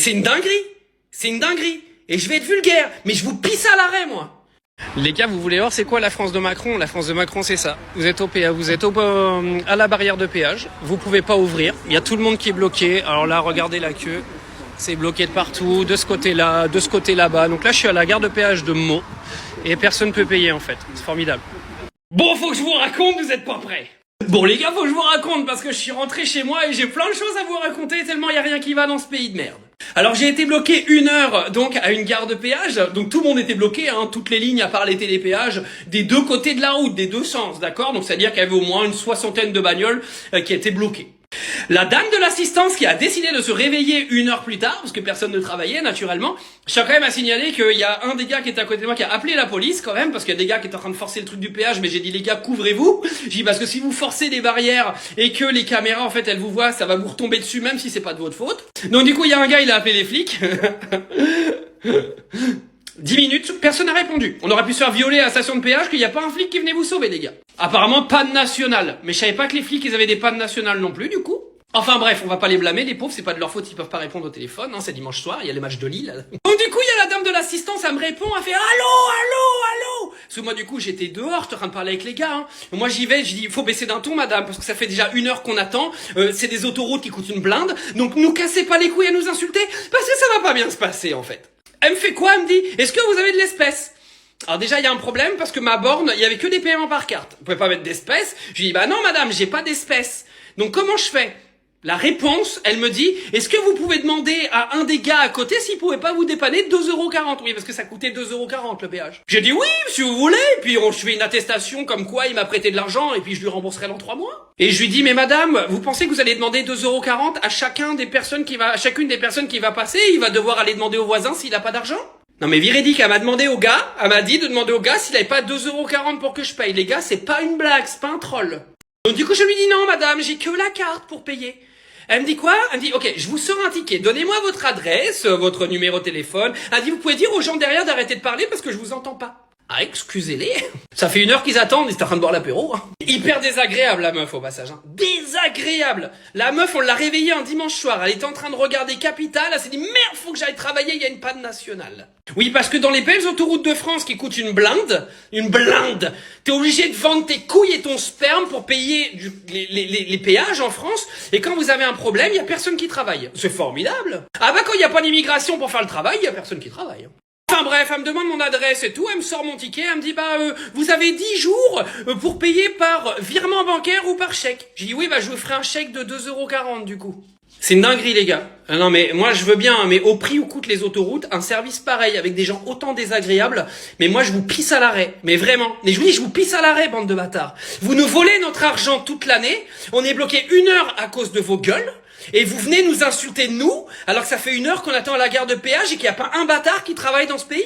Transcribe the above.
c'est une dinguerie. C'est une dinguerie. Et je vais être vulgaire, mais je vous pisse à l'arrêt, moi. Les gars, vous voulez voir c'est quoi la France de Macron? La France de Macron, c'est ça. Vous êtes à la barrière de péage. Vous pouvez pas ouvrir. Il y a tout le monde qui est bloqué. Alors là, regardez la queue. C'est bloqué de partout, de ce côté-là, de ce côté là-bas. Donc là, je suis à la gare de péage de Meaux. Et personne peut payer, en fait. C'est formidable. Bon, faut que je vous raconte, vous êtes pas prêts. Bon, les gars, faut que je vous raconte parce que je suis rentré chez moi et j'ai plein de choses à vous raconter tellement il y a rien qui va dans ce pays de merde. Alors j'ai été bloqué 1 heure donc à une gare de péage, donc tout le monde était bloqué, hein, toutes les lignes à part les télépéages, des deux côtés de la route, des deux sens, d'accord? Donc c'est-à-dire qu'il y avait au moins une 60aine de bagnoles qui étaient bloquées. La dame de l'assistance qui a décidé de se réveiller 1 heure plus tard, parce que personne ne travaillait naturellement, je tiens quand même à signaler qu'il y a un des gars qui était à côté de moi qui a appelé la police quand même, parce qu'il y a des gars qui étaient en train de forcer le truc du péage, mais j'ai dit les gars couvrez-vous, j'ai dit parce que si vous forcez des barrières et que les caméras en fait elles vous voient, ça va vous retomber dessus même si c'est pas de votre faute. Donc du coup il y a un gars, il a appelé les flics. 10 minutes, personne n'a répondu. On aurait pu se faire violer à la station de péage qu'il n'y a pas un flic qui venait vous sauver, les gars. Apparemment, panne nationale. Mais je savais pas que les flics, ils avaient des pannes nationales non plus, du coup. Enfin bref, on va pas les blâmer, les pauvres, c'est pas de leur faute, ils peuvent pas répondre au téléphone, hein, c'est dimanche soir, il y a les matchs de Lille. Donc du coup, il y a la dame de l'assistance, elle me répond, elle fait « Allô, allô, allô !» Parce que moi, du coup, j'étais dehors, j'étais en train de parler avec les gars, hein. Moi, j'y vais, je dis « Il faut baisser d'un ton, madame, parce que ça fait déjà 1 heure qu'on attend, c'est des autoroutes qui coûtent une blinde, donc nous cassez pas les couilles à nous insulter, parce que ça va pas bien se passer, en fait. » Elle me fait quoi? Elle me dit, est-ce que vous avez de l'espèce? Alors déjà, il y a un problème parce que ma borne, il y avait que des paiements par carte. Vous pouvez pas mettre d'espèces. Je lui dis, bah non madame, j'ai pas d'espèces. Donc comment je fais? La réponse, elle me dit, est-ce que vous pouvez demander à un des gars à côté s'il pouvait pas vous dépanner 2,40 €? Oui, parce que ça coûtait 2,40 € le péage. J'ai dit oui, si vous voulez, puis je fais une attestation comme quoi il m'a prêté de l'argent et puis je lui rembourserai dans 3 mois. Et je lui dis, mais madame, vous pensez que vous allez demander 2,40 € à chacune des personnes qui va passer, il va devoir aller demander au voisin s'il a pas d'argent? Non mais véridique, elle m'a dit de demander au gars s'il avait pas 2,40 € pour que je paye. Les gars, c'est pas une blague, c'est pas un troll. Donc du coup, je lui dis non madame, j'ai que la carte pour payer. Elle me dit quoi? Elle me dit, ok, je vous sors un ticket, donnez-moi votre adresse, votre numéro de téléphone. Elle dit, vous pouvez dire aux gens derrière d'arrêter de parler parce que je vous entends pas. Ah, excusez-les. Ça fait 1 heure qu'ils attendent, ils étaient en train de boire l'apéro. Hein. Hyper désagréable, la meuf, au passage. Hein. Désagréable. La meuf, on l'a réveillée un dimanche soir. Elle était en train de regarder Capital. Elle s'est dit, merde, faut que j'aille travailler, il y a une panne nationale. Oui, parce que dans les belles autoroutes de France qui coûtent une blinde, t'es obligé de vendre tes couilles et ton sperme pour payer les péages en France. Et quand vous avez un problème, il y a personne qui travaille. C'est formidable. Ah bah, quand il n'y a pas d'immigration pour faire le travail, il y a personne qui travaille. Enfin bref, elle me demande mon adresse et tout, elle me sort mon ticket, elle me dit vous avez 10 jours pour payer par virement bancaire ou par chèque. J'ai dit oui, je vous ferai un chèque de 2,40 € du coup. C'est une dinguerie les gars. Non mais moi je veux bien, hein, mais au prix où coûtent les autoroutes, un service pareil avec des gens autant désagréables, mais moi je vous pisse à l'arrêt. Mais vraiment, mais je vous dis je vous pisse à l'arrêt bande de bâtards. Vous nous volez notre argent toute l'année, on est bloqué 1 heure à cause de vos gueules. Et vous venez nous insulter nous, alors que ça fait 1 heure qu'on attend à la gare de péage et qu'il n'y a pas un bâtard qui travaille dans ce pays?